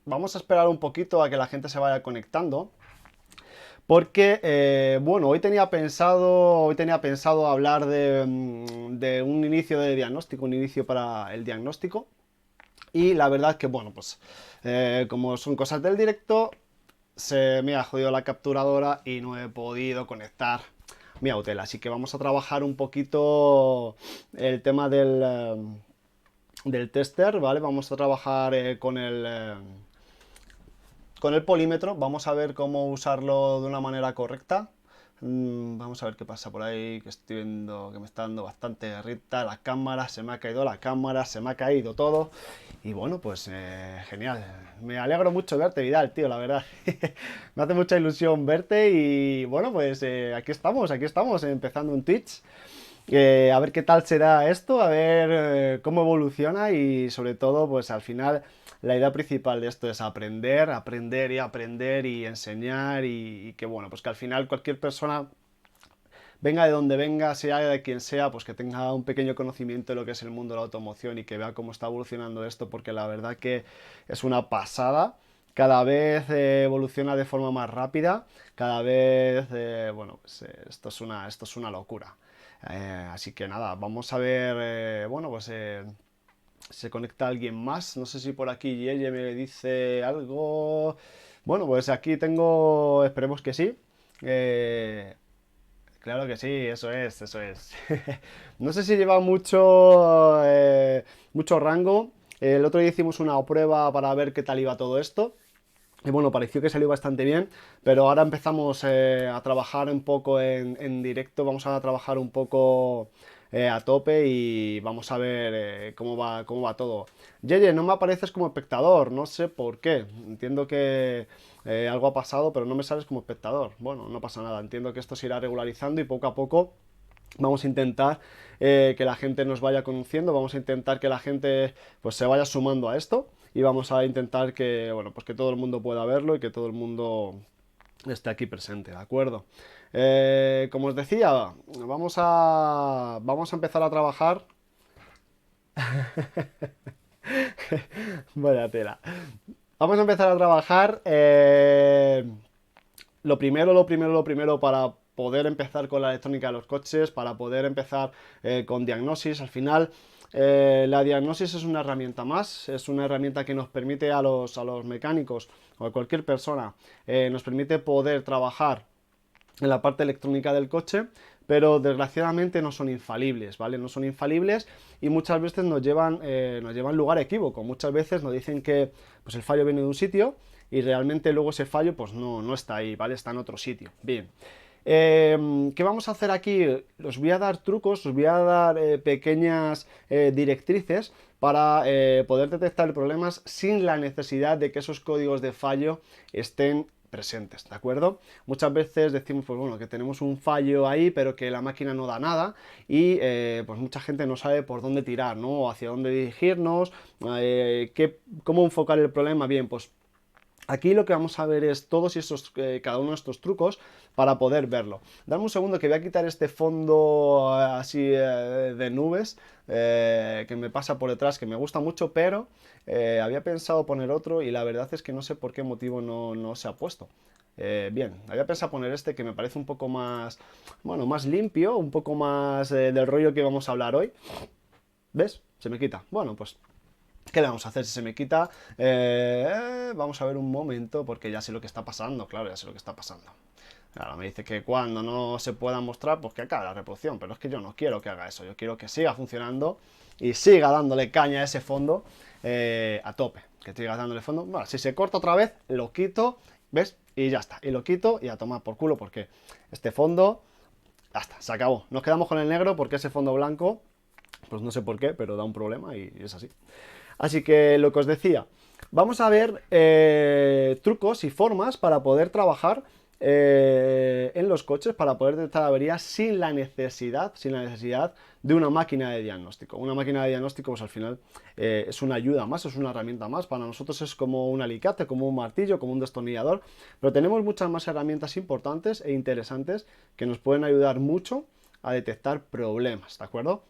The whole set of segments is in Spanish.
Vamos a esperar un poquito a que la gente se vaya conectando. Porque, bueno, hoy tenía pensado hablar de un inicio de diagnóstico, un inicio para el diagnóstico. Y la verdad que, bueno, pues como son cosas del directo, se me ha jodido la capturadora y no he podido conectar mi Autel. Así que vamos a trabajar un poquito el tema del tester, ¿vale? Vamos a trabajar con el polímetro. Vamos a ver cómo usarlo de una manera correcta. Vamos a ver qué pasa por ahí, que estoy viendo que me está dando bastante guerrita la cámara, se me ha caído la cámara, se me ha caído todo. Y bueno, pues genial. Me alegro mucho de verte, Vidal, tío, la verdad. Me hace mucha ilusión verte y bueno, pues aquí estamos, empezando en Twitch. A ver qué tal será esto, a ver cómo evoluciona y sobre todo, pues al final la idea principal de esto es aprender, aprender y aprender y enseñar y que bueno, pues que al final cualquier persona venga de donde venga, sea de quien sea, pues que tenga un pequeño conocimiento de lo que es el mundo de la automoción y que vea cómo está evolucionando esto, porque la verdad que es una pasada. Cada vez evoluciona de forma más rápida, cada vez, bueno, pues esto es una locura. Así que nada, vamos a ver, bueno, pues se conecta alguien más, no sé si por aquí Yeye me dice algo. Bueno, pues aquí tengo, esperemos que sí. Eh, Claro que sí, eso es, eso es. No sé si lleva mucho rango. El otro día hicimos una prueba para ver qué tal iba todo esto. Y bueno, pareció que salió bastante bien, pero ahora empezamos a trabajar un poco en directo, vamos a trabajar un poco a tope y vamos a ver cómo va todo. Yeye, no me apareces como espectador, no sé por qué. Entiendo que algo ha pasado, pero no me sales como espectador. Bueno, no pasa nada, entiendo que esto se irá regularizando y poco a poco vamos a intentar que la gente nos vaya conociendo, vamos a intentar que la gente pues se vaya sumando a esto y vamos a intentar que, bueno, pues que todo el mundo pueda verlo y que todo el mundo esté aquí presente, ¿de acuerdo? Como os decía, vamos a empezar a trabajar. Vaya tela. Vamos a empezar a trabajar. Lo primero para poder empezar con la electrónica de los coches, para poder empezar con diagnosis. Al final, la diagnosis es una herramienta más, es una herramienta que nos permite a los mecánicos o a cualquier persona, nos permite poder trabajar en la parte electrónica del coche, pero desgraciadamente no son infalibles, ¿vale? No son infalibles y muchas veces nos llevan lugar equívoco. Muchas veces nos dicen que pues, el fallo viene de un sitio y realmente luego ese fallo pues no está ahí, ¿vale? Está en otro sitio. Bien. ¿Qué vamos a hacer aquí? Os voy a dar trucos, os voy a dar pequeñas directrices para poder detectar problemas sin la necesidad de que esos códigos de fallo estén presentes, ¿de acuerdo? Muchas veces decimos, pues bueno, que tenemos un fallo ahí, pero que la máquina no da nada y pues mucha gente no sabe por dónde tirar, ¿no? Hacia dónde dirigirnos, cómo enfocar el problema. Bien, pues aquí lo que vamos a ver es todos cada uno de estos trucos para poder verlo. Dame un segundo que voy a quitar este fondo así de nubes que me pasa por detrás, que me gusta mucho, pero había pensado poner otro y la verdad es que no sé por qué motivo no se ha puesto. Bien, había pensado poner este que me parece un poco más, bueno, más limpio, un poco más del rollo que vamos a hablar hoy. ¿Ves? Se me quita. Bueno, pues ¿qué le vamos a hacer si se me quita? Vamos a ver un momento, porque ya sé lo que está pasando, claro, ya sé lo que está pasando. Claro, me dice que cuando no se pueda mostrar, pues que acabe la reproducción, pero es que yo no quiero que haga eso, yo quiero que siga funcionando y siga dándole caña a ese fondo a tope, que siga dándole fondo. Bueno, si se corta otra vez, lo quito, ¿ves? Y ya está, y lo quito y a tomar por culo, porque este fondo, ya está, se acabó. Nos quedamos con el negro porque ese fondo blanco, pues no sé por qué, pero da un problema y es así. Así que lo que os decía, vamos a ver trucos y formas para poder trabajar en los coches, para poder detectar averías sin la necesidad de una máquina de diagnóstico. Una máquina de diagnóstico, pues al final es una ayuda más, es una herramienta más. Para nosotros es como un alicate, como un martillo, como un destornillador, pero tenemos muchas más herramientas importantes e interesantes que nos pueden ayudar mucho a detectar problemas, ¿de acuerdo?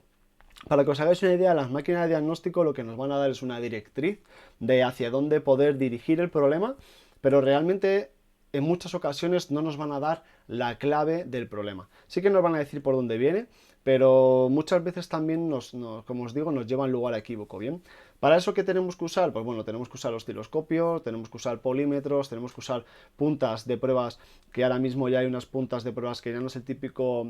Para que os hagáis una idea, las máquinas de diagnóstico lo que nos van a dar es una directriz de hacia dónde poder dirigir el problema, pero realmente en muchas ocasiones no nos van a dar la clave del problema. Sí que nos van a decir por dónde viene, pero muchas veces también como os digo, nos llevan lugar a equívoco, ¿bien? ¿Para eso qué tenemos que usar? Pues bueno, tenemos que usar los osciloscopios, tenemos que usar polímetros, tenemos que usar puntas de pruebas, que ahora mismo ya hay unas puntas de pruebas que ya no es el típico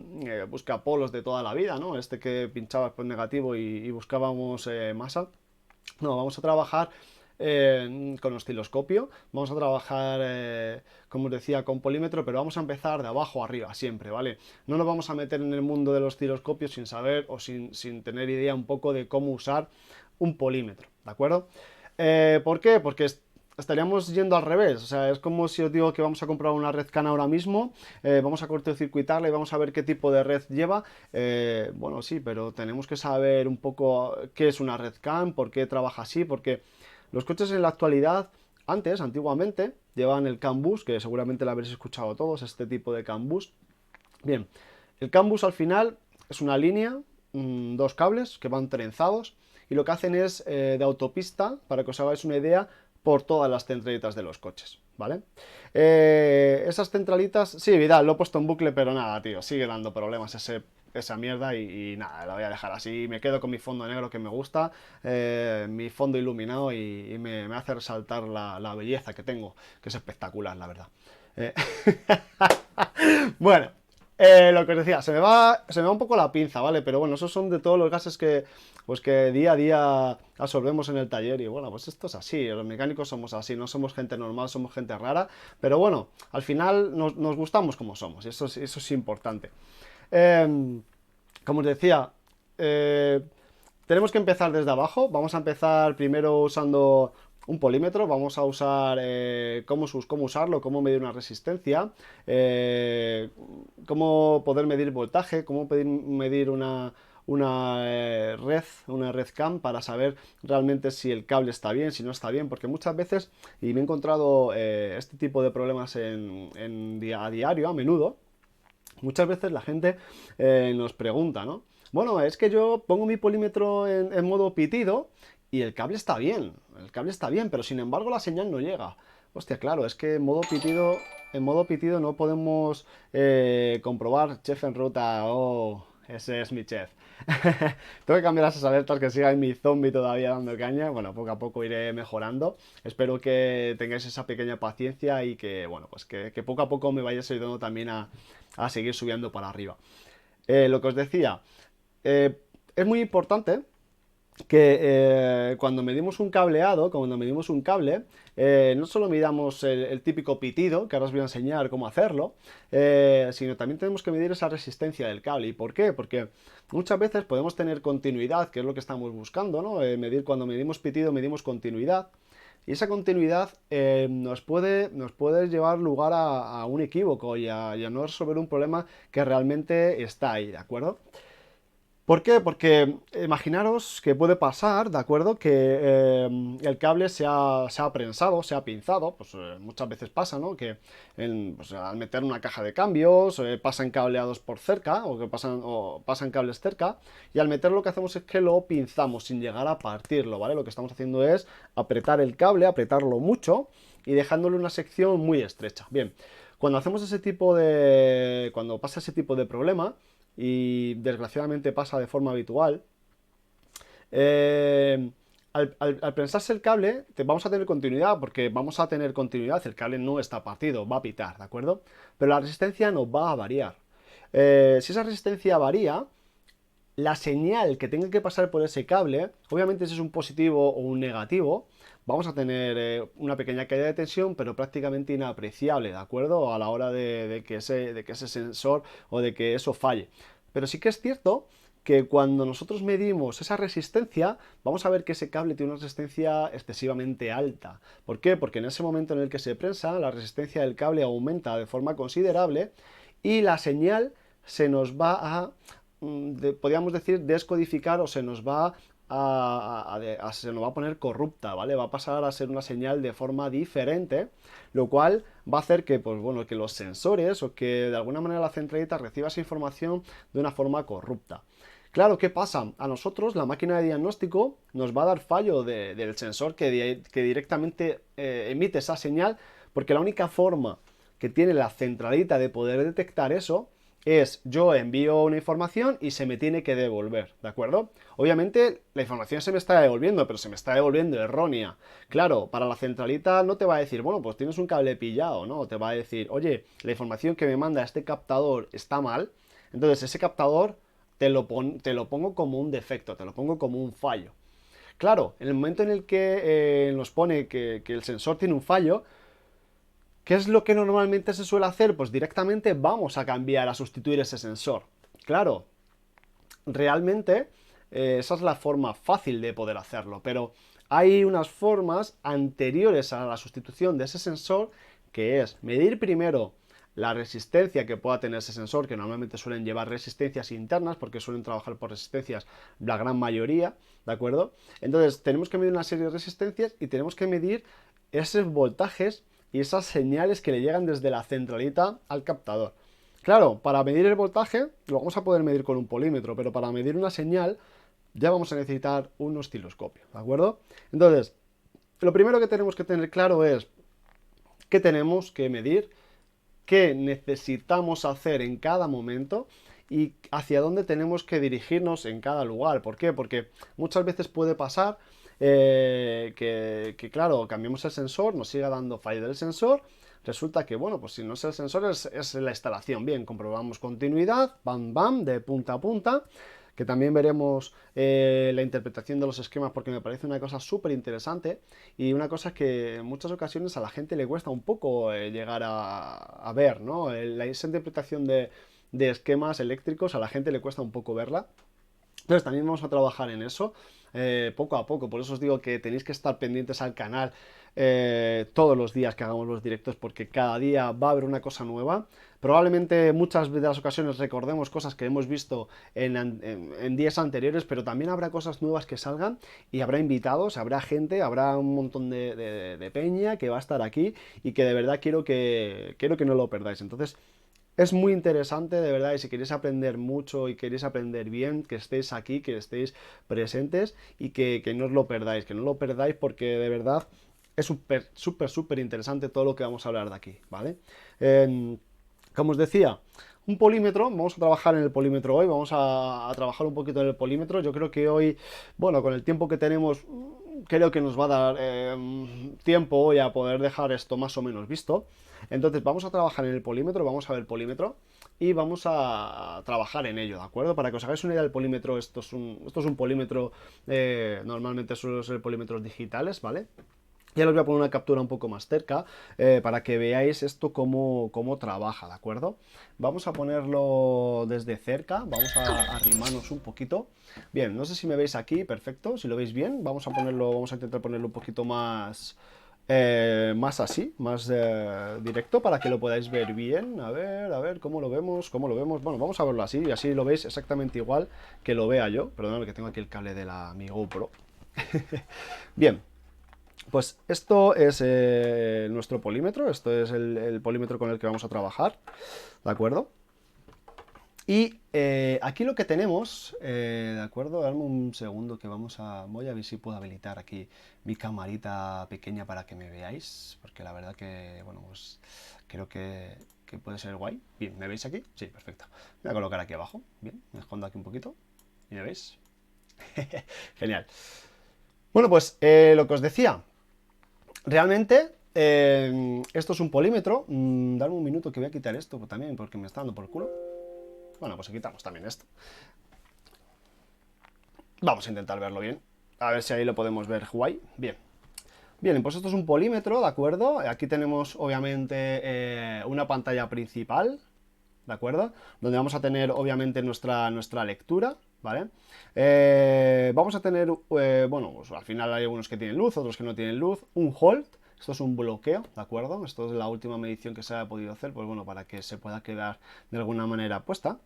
buscapolos de toda la vida, ¿no? Este que pinchabas por negativo y buscábamos masa. No, vamos a trabajar con osciloscopio, vamos a trabajar, como os decía, con polímetro, pero vamos a empezar de abajo arriba siempre, ¿vale? No nos vamos a meter en el mundo del osciloscopio sin saber o sin tener idea un poco de cómo usar un polímetro, ¿de acuerdo? ¿Por qué? Porque estaríamos yendo al revés, o sea, es como si os digo que vamos a comprar una red CAN ahora mismo, vamos a cortocircuitarla y vamos a ver qué tipo de red lleva. Bueno, sí, pero tenemos que saber un poco qué es una red CAN, por qué trabaja así, porque los coches en la actualidad, antiguamente, llevaban el CAN bus, que seguramente lo habréis escuchado todos, este tipo de CAN bus. Bien, el CAN bus al final es una línea, dos cables que van trenzados y lo que hacen es de autopista, para que os hagáis una idea, por todas las centralitas de los coches, ¿vale? Esas centralitas, sí, Vidal, lo he puesto en bucle, pero nada, tío, sigue dando problemas esa mierda y nada, la voy a dejar así. Me quedo con mi fondo negro que me gusta, mi fondo iluminado y me hace resaltar la belleza que tengo, que es espectacular, la verdad. Eh, bueno, lo que os decía, se me va un poco la pinza, ¿vale? Pero bueno, esos son de todos los gases pues que día a día absorbemos en el taller y bueno, pues esto es así, los mecánicos somos así, no somos gente normal, somos gente rara, pero bueno, al final nos gustamos como somos y eso es importante. Como os decía, eh, tenemos que empezar desde abajo. Vamos a empezar primero usando un polímetro. Vamos a usar cómo usarlo, cómo medir una resistencia, eh, cómo poder medir voltaje, cómo medir una red CAM para saber realmente si el cable está bien, si no está bien, porque muchas veces, y me he encontrado este tipo de problemas a diario, a menudo, muchas veces la gente nos pregunta, ¿no? Bueno, es que yo pongo mi polímetro en modo pitido y el cable está bien, pero sin embargo la señal no llega. Hostia, claro, es que en modo pitido no podemos comprobar chef en ruta. Oh, ese es mi chef. Tengo que cambiar esas alertas que siga en mi zombie todavía dando caña. Bueno, poco a poco iré mejorando. Espero que tengáis esa pequeña paciencia y que, bueno, pues que poco a poco me vayáis ayudando también a seguir subiendo para arriba. Lo que os decía, eh, es muy importante que cuando medimos un cableado, cuando medimos un cable, no solo midamos el típico pitido, que ahora os voy a enseñar cómo hacerlo, sino también tenemos que medir esa resistencia del cable. ¿Y por qué? Porque muchas veces podemos tener continuidad, que es lo que estamos buscando, ¿no? Cuando medimos pitido, medimos continuidad. Y esa continuidad nos puede llevar lugar a un equívoco y a no resolver un problema que realmente está ahí, ¿de acuerdo? ¿Por qué? Porque imaginaros que puede pasar, ¿de acuerdo? Que el cable se ha prensado, se ha pinzado, pues muchas veces pasa, ¿no? Que pues, al meter una caja de cambios pasan cableados por cerca o pasan cables cerca y al meter lo que hacemos es que lo pinzamos sin llegar a partirlo, ¿vale? Lo que estamos haciendo es apretar el cable, apretarlo mucho y dejándole una sección muy estrecha. Bien, cuando pasa ese tipo de problema, y desgraciadamente pasa de forma habitual, eh, al prensarse el cable vamos a tener continuidad, porque vamos a tener continuidad, el cable no está partido, va a pitar, ¿de acuerdo? Pero la resistencia nos va a variar. Si esa resistencia varía, la señal que tenga que pasar por ese cable, obviamente si es un positivo o un negativo, vamos a tener una pequeña caída de tensión, pero prácticamente inapreciable, ¿de acuerdo? A la hora de que ese sensor o de que eso falle. Pero sí que es cierto que cuando nosotros medimos esa resistencia, vamos a ver que ese cable tiene una resistencia excesivamente alta. ¿Por qué? Porque en ese momento en el que se prensa, la resistencia del cable aumenta de forma considerable y la señal se nos va podríamos decir, descodificar o se nos va a poner corrupta, ¿vale? Va a pasar a ser una señal de forma diferente, lo cual va a hacer que, pues bueno, que los sensores o que de alguna manera la centralita reciba esa información de una forma corrupta. Claro, ¿qué pasa? A nosotros la máquina de diagnóstico nos va a dar fallo del sensor que directamente emite esa señal, porque la única forma que tiene la centralita de poder detectar eso es yo envío una información y se me tiene que devolver, ¿de acuerdo? Obviamente la información se me está devolviendo, pero se me está devolviendo errónea. Claro, para la centralita no te va a decir, bueno, pues tienes un cable pillado, ¿no? Te va a decir, oye, la información que me manda este captador está mal, entonces ese captador te lo pongo como un defecto, te lo pongo como un fallo. Claro, en el momento en el que nos pone que el sensor tiene un fallo, ¿qué es lo que normalmente se suele hacer? Pues directamente vamos a cambiar, a sustituir ese sensor. Claro, realmente esa es la forma fácil de poder hacerlo, pero hay unas formas anteriores a la sustitución de ese sensor, que es medir primero la resistencia que pueda tener ese sensor, que normalmente suelen llevar resistencias internas, porque suelen trabajar por resistencias la gran mayoría, ¿de acuerdo? Entonces tenemos que medir una serie de resistencias y tenemos que medir esos voltajes y esas señales que le llegan desde la centralita al captador. Claro, para medir el voltaje lo vamos a poder medir con un polímetro, pero para medir una señal ya vamos a necesitar un osciloscopio, ¿de acuerdo? Entonces, lo primero que tenemos que tener claro es qué tenemos que medir, qué necesitamos hacer en cada momento y hacia dónde tenemos que dirigirnos en cada lugar. ¿Por qué? Porque muchas veces puede pasar claro, cambiemos el sensor, nos siga dando fallo del sensor. Resulta que, bueno, pues si no es el sensor, es la instalación. Bien, comprobamos continuidad, bam, bam, de punta a punta, que también veremos la interpretación de los esquemas porque me parece una cosa súper interesante y una cosa que en muchas ocasiones a la gente le cuesta un poco llegar a ver, ¿no? Esa interpretación de esquemas eléctricos a la gente le cuesta un poco verla. Entonces también vamos a trabajar en eso poco a poco. Por eso os digo que tenéis que estar pendientes al canal todos los días que hagamos los directos, porque cada día va a haber una cosa nueva. Probablemente muchas de las ocasiones recordemos cosas que hemos visto en días anteriores, pero también habrá cosas nuevas que salgan y habrá invitados, habrá gente, habrá un montón de peña que va a estar aquí y que de verdad quiero que no lo perdáis. Entonces, es muy interesante, de verdad, y si queréis aprender mucho y queréis aprender bien, que estéis aquí, que estéis presentes y que no os lo perdáis, que no lo perdáis porque de verdad es súper interesante todo lo que vamos a hablar de aquí, ¿vale? Como os decía, un polímetro, vamos a trabajar en el polímetro hoy, vamos a trabajar un poquito en el polímetro. Yo creo que hoy, bueno, con el tiempo que tenemos, creo que nos va a dar tiempo hoy a poder dejar esto más o menos visto. Entonces vamos a trabajar en el polímetro, vamos a ver el polímetro y vamos a trabajar en ello, ¿de acuerdo? Para que os hagáis una idea del polímetro, esto es un polímetro, normalmente suelen ser polímetros digitales, ¿vale? Ya os voy a poner una captura un poco más cerca para que veáis esto cómo trabaja, ¿de acuerdo? Vamos a ponerlo desde cerca, vamos a arrimarnos un poquito. Bien, no sé si me veis aquí, perfecto, si lo veis bien, vamos a intentar ponerlo un poquito más así, más directo para que lo podáis ver bien. A ver, ¿cómo lo vemos? ¿Cómo lo vemos? Bueno, vamos a verlo así y así lo veis exactamente igual que lo vea yo. Perdonad que tengo aquí el cable de mi GoPro. Bien. Pues esto es nuestro polímetro, esto es el polímetro con el que vamos a trabajar, ¿de acuerdo? Y aquí lo que tenemos, ¿de acuerdo? Dame un segundo que voy a ver si puedo habilitar aquí mi camarita pequeña para que me veáis, porque la verdad que, bueno, pues creo que puede ser guay. Bien, ¿me veis aquí? Sí, perfecto. Me voy a colocar aquí abajo, bien, me escondo aquí un poquito, ¿y me veis? Genial. Bueno, pues lo que os decía. Realmente, esto es un polímetro. Dame un minuto que voy a quitar esto también porque me está dando por culo. Bueno, pues quitamos también esto. Vamos a intentar verlo bien. A ver si ahí lo podemos ver guay. Bien. Bien, pues esto es un polímetro, ¿de acuerdo? Aquí tenemos, obviamente, una pantalla principal, ¿de acuerdo? Donde vamos a tener, obviamente, nuestra lectura, ¿vale? Vamos a tener, bueno, pues al final hay algunos que tienen luz, otros que no tienen luz. Un hold, esto es un bloqueo, ¿de acuerdo? Esto es la última medición que se ha podido hacer, pues bueno, para que se pueda quedar de alguna manera puesta.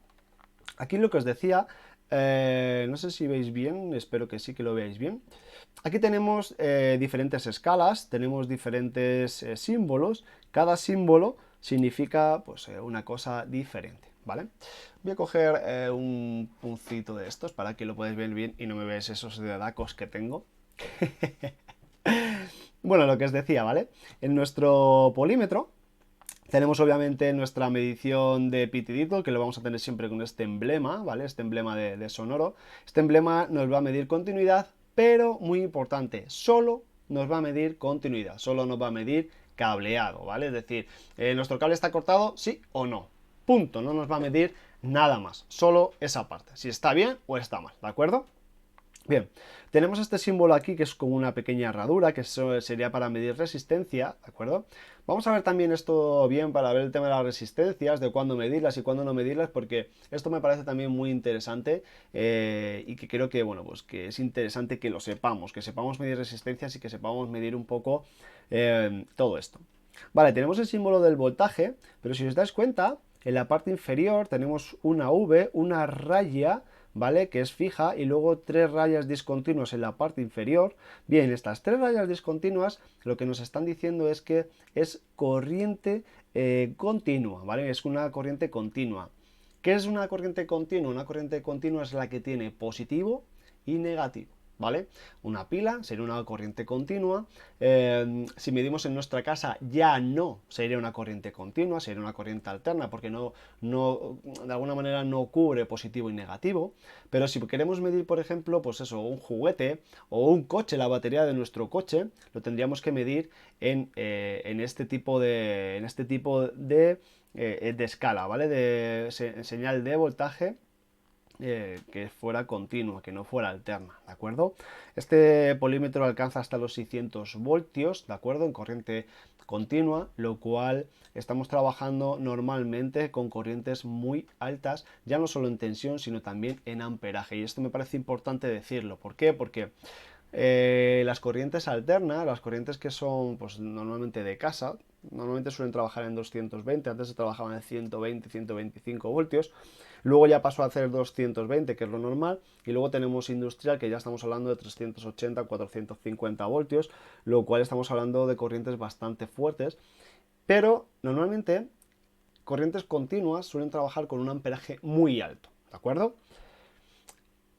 Aquí lo que os decía, no sé si veis bien, espero que sí que lo veáis bien. Aquí tenemos diferentes escalas, tenemos diferentes símbolos. Cada símbolo significa pues, una cosa diferente, ¿vale? Voy a coger un puncito de estos para que lo podáis ver bien y no me veáis esos dedacos que tengo. Bueno, lo que os decía, ¿vale? En nuestro polímetro tenemos obviamente nuestra medición de pitidito, que lo vamos a tener siempre con este emblema, ¿vale? Este emblema de sonoro. Este emblema nos va a medir continuidad, pero muy importante, solo nos va a medir continuidad, solo nos va a medir cableado, ¿vale? Es decir, ¿nuestro cable está cortado? Sí o no. Punto, no nos va a medir nada más, solo esa parte, si está bien o está mal, ¿de acuerdo? Bien, tenemos este símbolo aquí que es como una pequeña herradura, que eso sería para medir resistencia, ¿de acuerdo? Vamos a ver también esto bien para ver el tema de las resistencias, de cuándo medirlas y cuándo no medirlas, porque esto me parece también muy interesante y que creo que, bueno, pues que es interesante que sepamos medir resistencias y que sepamos medir un poco todo esto. Vale, tenemos el símbolo del voltaje, pero si os dais cuenta, en la parte inferior tenemos una V, una raya, ¿vale? Que es fija y luego 3 rayas discontinuas en la parte inferior. Bien, estas 3 rayas discontinuas lo que nos están diciendo es que es corriente continua, ¿vale? Es una corriente continua. ¿Qué es una corriente continua? Una corriente continua es la que tiene positivo y negativo. ¿Vale? Una pila sería una corriente continua. Si medimos en nuestra casa ya no sería una corriente continua, sería una corriente alterna porque de alguna manera no cubre positivo y negativo. Pero si queremos medir, por ejemplo, pues eso, un juguete o un coche, la batería de nuestro coche, lo tendríamos que medir en este tipo de escala, ¿vale? De señal de voltaje que fuera continua, que no fuera alterna, ¿de acuerdo? Este polímetro alcanza hasta los 600 voltios, ¿de acuerdo? En corriente continua, lo cual estamos trabajando normalmente con corrientes muy altas, ya no solo en tensión, sino también en amperaje. Y esto me parece importante decirlo. ¿Por qué? Porque las corrientes alternas, las corrientes que son pues, normalmente de casa, normalmente suelen trabajar en 220, antes se trabajaban en 120, 125 voltios, luego ya pasó a hacer 220, que es lo normal, y luego tenemos industrial, que ya estamos hablando de 380, 450 voltios, lo cual estamos hablando de corrientes bastante fuertes, pero normalmente corrientes continuas suelen trabajar con un amperaje muy alto, ¿de acuerdo?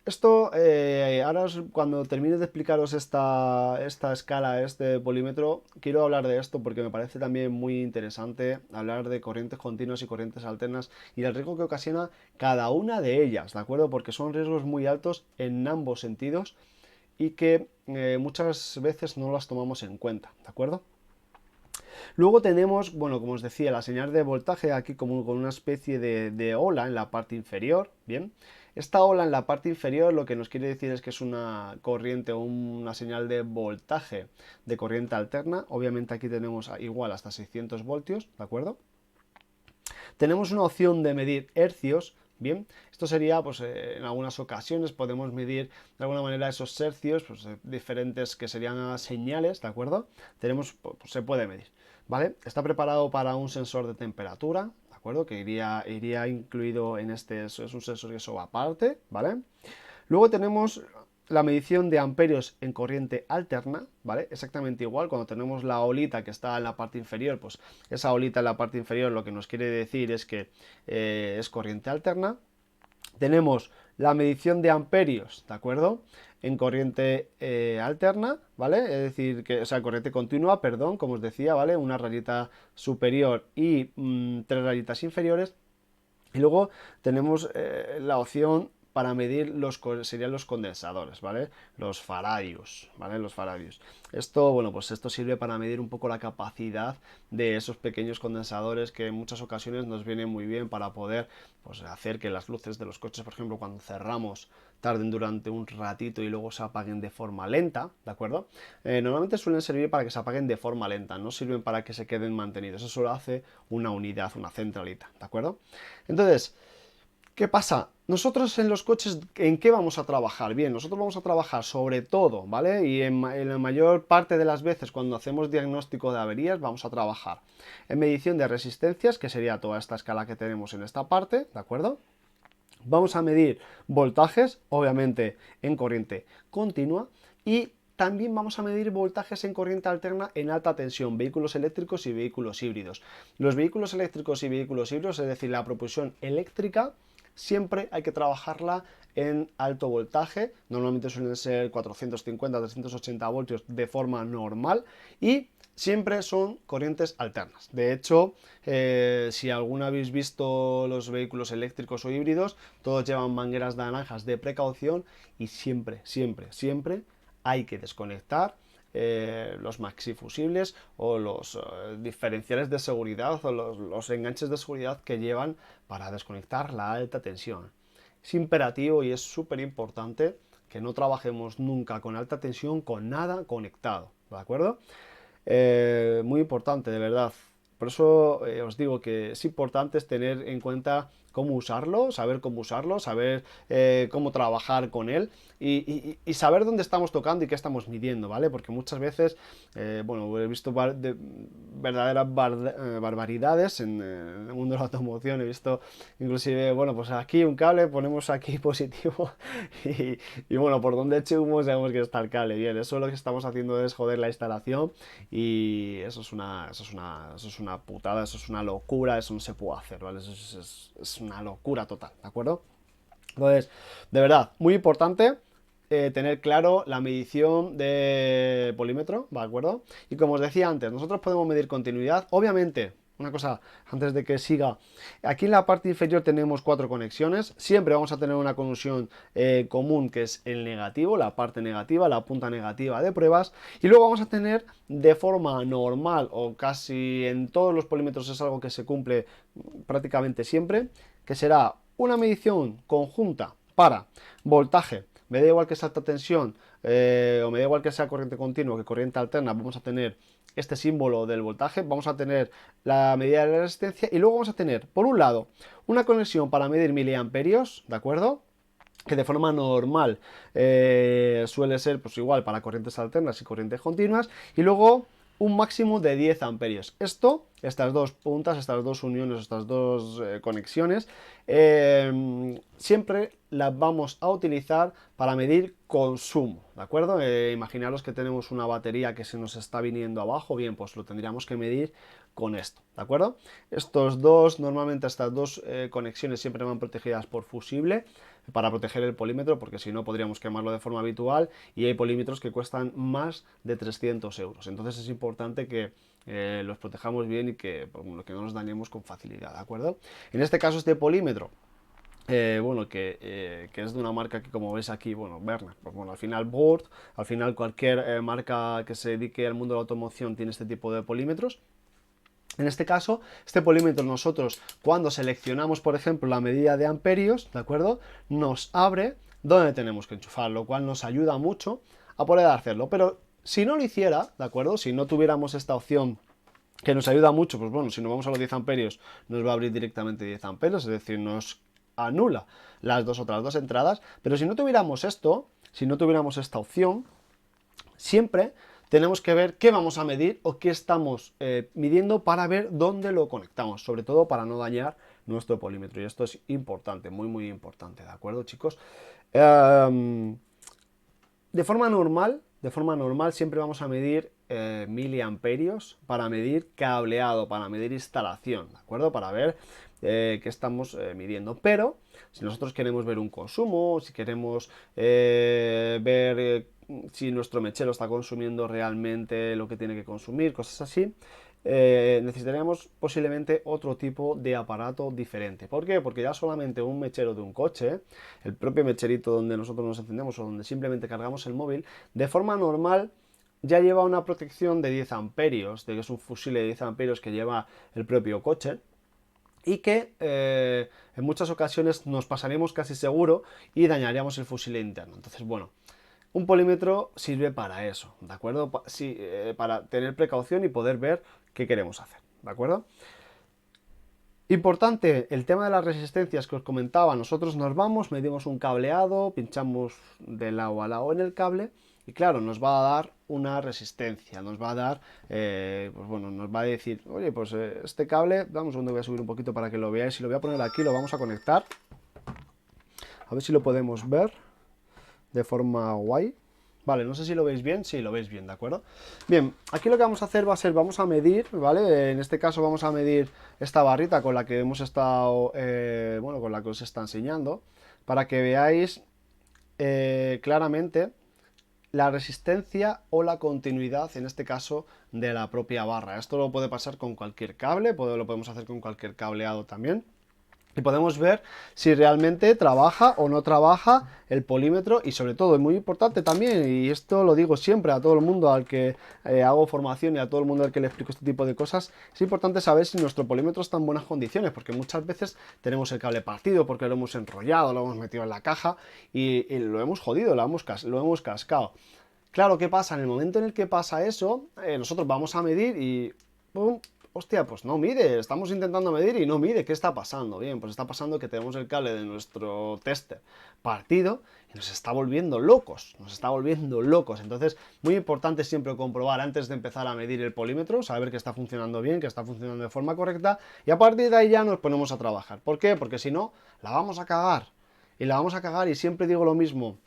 Esto, ahora cuando termine de explicaros esta escala, este polímetro, quiero hablar de esto porque me parece también muy interesante hablar de corrientes continuas y corrientes alternas y el riesgo que ocasiona cada una de ellas, ¿de acuerdo? Porque son riesgos muy altos en ambos sentidos y que muchas veces no las tomamos en cuenta, ¿de acuerdo? Luego tenemos, bueno, como os decía, la señal de voltaje aquí como con una especie de ola en la parte inferior, ¿bien? Esta ola en la parte inferior lo que nos quiere decir es que es una corriente o una señal de voltaje de corriente alterna. Obviamente aquí tenemos igual hasta 600 voltios, ¿de acuerdo? Tenemos una opción de medir hercios. Bien, esto sería, pues en algunas ocasiones podemos medir de alguna manera esos hercios, pues diferentes que serían señales, ¿de acuerdo? Pues, se puede medir, ¿vale? Está preparado para un sensor de temperatura, ¿de acuerdo? Que iría incluido en este, es un sensor que eso va aparte, ¿vale? Luego tenemos la medición de amperios en corriente alterna, ¿vale? Exactamente igual, cuando tenemos la olita que está en la parte inferior, pues esa olita en la parte inferior lo que nos quiere decir es que es corriente alterna. Tenemos la medición de amperios, ¿de acuerdo? En corriente alterna, ¿vale? Es decir, o sea, corriente continua, perdón, como os decía, ¿vale? Una rayita superior y 3 rayitas inferiores. Y luego tenemos la opción para medir serían los condensadores, ¿vale? Los faradios, ¿vale? Los faradios. Esto, bueno, pues esto sirve para medir un poco la capacidad de esos pequeños condensadores que en muchas ocasiones nos vienen muy bien para poder pues, hacer que las luces de los coches, por ejemplo, cuando cerramos, tarden durante un ratito y luego se apaguen de forma lenta, ¿de acuerdo? Normalmente suelen servir para que se apaguen de forma lenta, no sirven para que se queden mantenidos. Eso lo hace una unidad, una centralita, ¿de acuerdo? Entonces, ¿qué pasa? Nosotros en los coches, ¿en qué vamos a trabajar? Bien, nosotros vamos a trabajar sobre todo, ¿vale? Y en la mayor parte de las veces cuando hacemos diagnóstico de averías vamos a trabajar en medición de resistencias, que sería toda esta escala que tenemos en esta parte, ¿de acuerdo? Vamos a medir voltajes, obviamente en corriente continua, y también vamos a medir voltajes en corriente alterna en alta tensión, vehículos eléctricos y vehículos híbridos. Los vehículos eléctricos y vehículos híbridos, es decir, la propulsión eléctrica, siempre hay que trabajarla en alto voltaje, normalmente suelen ser 450-380 voltios de forma normal y siempre son corrientes alternas. De hecho, si alguna habéis visto los vehículos eléctricos o híbridos, todos llevan mangueras naranjas de precaución y siempre, siempre, siempre hay que desconectar los maxifusibles o los diferenciales de seguridad o los enganches de seguridad que llevan para desconectar la alta tensión. Es imperativo y es súper importante que no trabajemos nunca con alta tensión con nada conectado, ¿de acuerdo? Muy importante, de verdad. Por eso os digo que es importante tener en cuenta cómo usarlo, saber cómo trabajar con él y saber dónde estamos tocando y qué estamos midiendo, ¿vale? Porque muchas veces, bueno, he visto verdaderas barbaridades en el mundo de la automoción. He visto inclusive, bueno, pues aquí un cable, ponemos aquí positivo y bueno, por donde eche humo sabemos que está el cable. Bien, eso lo que estamos haciendo es joder la instalación y eso es una putada, eso es una locura, eso no se puede hacer, ¿vale? Eso es una locura total, ¿de acuerdo? Entonces, de verdad, muy importante tener claro la medición de polímetro, ¿de acuerdo? Y como os decía antes, nosotros podemos medir continuidad, obviamente. Una cosa, antes de que siga, aquí en la parte inferior tenemos 4 conexiones, siempre vamos a tener una conexión común que es el negativo, la parte negativa, la punta negativa de pruebas, y luego vamos a tener de forma normal o casi en todos los polímetros es algo que se cumple prácticamente siempre, que será una medición conjunta para voltaje. Me da igual que sea alta tensión o me da igual que sea corriente continua que corriente alterna, vamos a tener este símbolo del voltaje, vamos a tener la medida de la resistencia y luego vamos a tener, por un lado, una conexión para medir miliamperios, ¿de acuerdo? Que de forma normal suele ser pues igual para corrientes alternas y corrientes continuas, y luego un máximo de 10 amperios. Estas dos puntas, estas dos uniones, estas dos conexiones, siempre las vamos a utilizar para medir consumo, ¿de acuerdo? Imaginaros que tenemos una batería que se nos está viniendo abajo, bien, pues lo tendríamos que medir con esto, ¿de acuerdo? Normalmente estas dos conexiones siempre van protegidas por fusible para proteger el polímetro, porque si no podríamos quemarlo de forma habitual y hay polímetros que cuestan más de 300 euros. Entonces es importante que los protejamos bien y que no nos dañemos con facilidad, ¿de acuerdo? En este caso este polímetro, bueno, que es de una marca que como veis aquí, bueno, Berner, pues bueno, al final Bord, al final cualquier marca que se dedique al mundo de la automoción tiene este tipo de polímetros. En este caso, este polímetro nosotros cuando seleccionamos, por ejemplo, la medida de amperios, ¿de acuerdo? Nos abre dónde tenemos que enchufar, lo cual nos ayuda mucho a poder hacerlo. Pero si no lo hiciera, ¿de acuerdo? Si no tuviéramos esta opción que nos ayuda mucho, pues bueno, si nos vamos a los 10 amperios, nos va a abrir directamente 10 amperios, es decir, nos anula las otras dos entradas. Pero si no tuviéramos esto, si no tuviéramos esta opción, siempre tenemos que ver qué vamos a medir o qué estamos midiendo para ver dónde lo conectamos, sobre todo para no dañar nuestro polímetro. Y esto es importante, muy muy importante, ¿de acuerdo, chicos? De forma normal siempre vamos a medir miliamperios para medir cableado, para medir instalación, ¿de acuerdo? Para ver qué estamos midiendo. Pero si nosotros queremos ver un consumo, si queremos ver si nuestro mechero está consumiendo realmente lo que tiene que consumir, cosas así, necesitaríamos posiblemente otro tipo de aparato diferente. ¿Por qué? Porque ya solamente un mechero de un coche, el propio mecherito donde nosotros nos encendemos o donde simplemente cargamos el móvil, de forma normal ya lleva una protección de 10 amperios, de que es un fusible de 10 amperios que lleva el propio coche, y que en muchas ocasiones nos pasaremos casi seguro y dañaríamos el fusible interno. Entonces, bueno, un polímetro sirve para eso, ¿de acuerdo? Sí, para tener precaución y poder ver qué queremos hacer, ¿de acuerdo? Importante, el tema de las resistencias que os comentaba, nosotros nos vamos, medimos un cableado, pinchamos de lado a lado en el cable y claro, nos va a dar una resistencia, nos va a dar, pues bueno, nos va a decir, oye, pues este cable, dame un segundo, voy a subir un poquito para que lo veáis y lo voy a poner aquí, lo vamos a conectar, a ver si lo podemos ver de forma guay, Vale, no sé si lo veis bien, sí, lo veis bien, ¿de acuerdo? Bien, aquí lo que vamos a hacer va a ser, vamos a medir, ¿vale? En este caso vamos a medir esta barrita con la que hemos estado, bueno, con la que os está enseñando, para que veáis claramente la resistencia o la continuidad, en este caso, de la propia barra. Esto lo puede pasar con cualquier cable, lo podemos hacer con cualquier cableado también. Y podemos ver si realmente trabaja o no trabaja el polímetro y sobre todo, es muy importante también, y esto lo digo siempre a todo el mundo al que hago formación y a todo el mundo al que le explico este tipo de cosas, es importante saber si nuestro polímetro está en buenas condiciones, porque muchas veces tenemos el cable partido porque lo hemos enrollado, lo hemos metido en la caja y lo hemos jodido, lo hemos cascado. Claro, ¿qué pasa? En el momento en el que pasa eso, nosotros vamos a medir y ¡pum! Hostia, pues no mide, estamos intentando medir y no mide, ¿qué está pasando? Bien, pues está pasando que tenemos el cable de nuestro tester partido y nos está volviendo locos, Entonces, muy importante siempre comprobar antes de empezar a medir el polímetro, saber que está funcionando bien, que está funcionando de forma correcta y a partir de ahí ya nos ponemos a trabajar. ¿Por qué? Porque si no, la vamos a cagar. Y la vamos a cagar y siempre digo lo mismo.